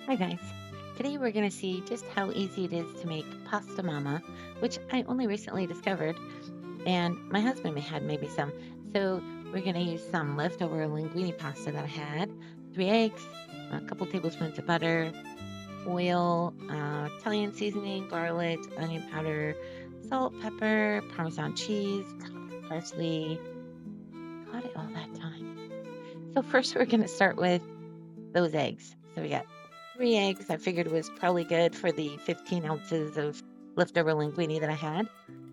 Hi guys. Today we're going to see just how easy it is to make pasta mama, which I only recently discovered, and my husband had maybe some. So we're going to use some leftover linguine pasta that I had, 3 eggs, a couple tablespoons of butter, oil, Italian seasoning, garlic, onion powder, salt, pepper, Parmesan cheese, parsley. Got it all that time. So first we're going to start with those eggs. So we got 3 eggs. I figured was probably good for the 15 ounces of leftover linguine that I had,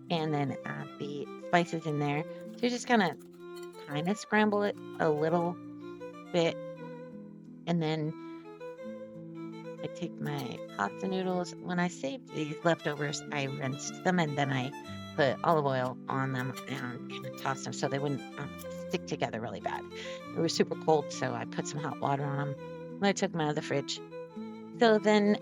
and then add the spices in there. So you're just gonna kind of scramble it a little bit, and then I take my pasta noodles. When I saved these leftovers, I rinsed them and then I put olive oil on them and kind of tossed them so they wouldn't stick together really bad. It was super cold, so I put some hot water on them. When I took them out of the fridge, so then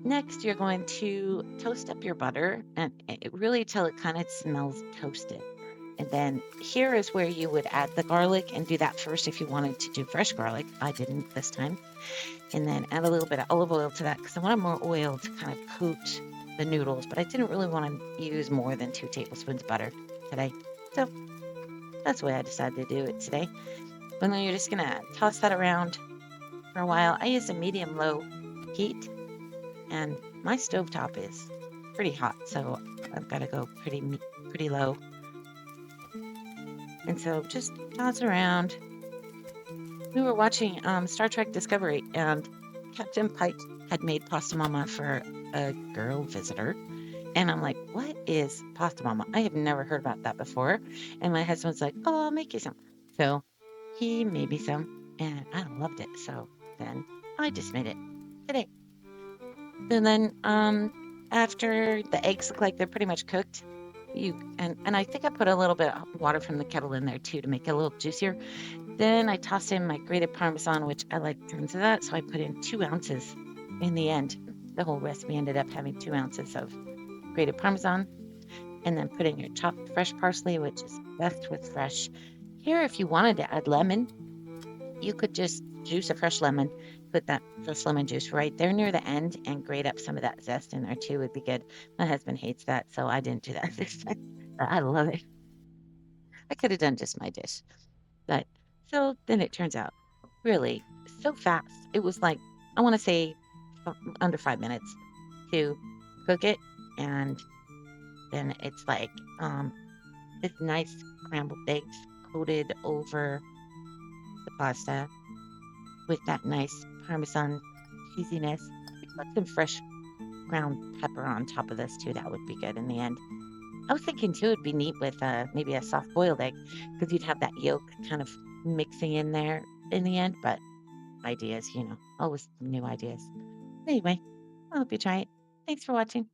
next, you're going to toast up your butter and really till it kind of smells toasted. And then here is where you would add the garlic and do that first if you wanted to do fresh garlic. I didn't this time. And then add a little bit of olive oil to that because I wanted more oil to kind of coat the noodles, but I didn't really want to use more than 2 tablespoons of butter today. So that's the way I decided to do it today. And then you're just going to toss that around for a while. I use a medium low heat. And my stovetop is pretty hot, so I've got to go pretty low. And so just toss it around. We were watching Star Trek Discovery, and Captain Pike had made pasta mama for a girl visitor. And I'm like, what is pasta mama? I have never heard about that before. And my husband's like, oh, I'll make you some. So he made me some, and I loved it. So then I just made it today. And then after the eggs look like they're pretty much cooked, and I think I put a little bit of water from the kettle in there too to make it a little juicier. Then I tossed in my grated parmesan, which I like tons of that, so I put in 2 ounces in the end. The whole recipe ended up having 2 ounces of grated parmesan, and then put in your chopped fresh parsley, which is best with fresh. Here, if you wanted to add lemon, you could just juice a fresh lemon, put that fresh lemon juice right there near the end and grate up some of that zest in there too would be good. My husband hates that, so I didn't do that this time. But I love it. I could have done just my dish. But so then it turns out really so fast. It was like, I want to say under 5 minutes to cook it. And then it's like this nice scrambled eggs coated over the pasta with that nice Parmesan cheesiness. Put some fresh ground pepper on top of this too. That would be good in the end. I was thinking too, it'd be neat with maybe a soft boiled egg because you'd have that yolk kind of mixing in there in the end. But ideas, always new ideas. Anyway, I hope you try it. Thanks for watching.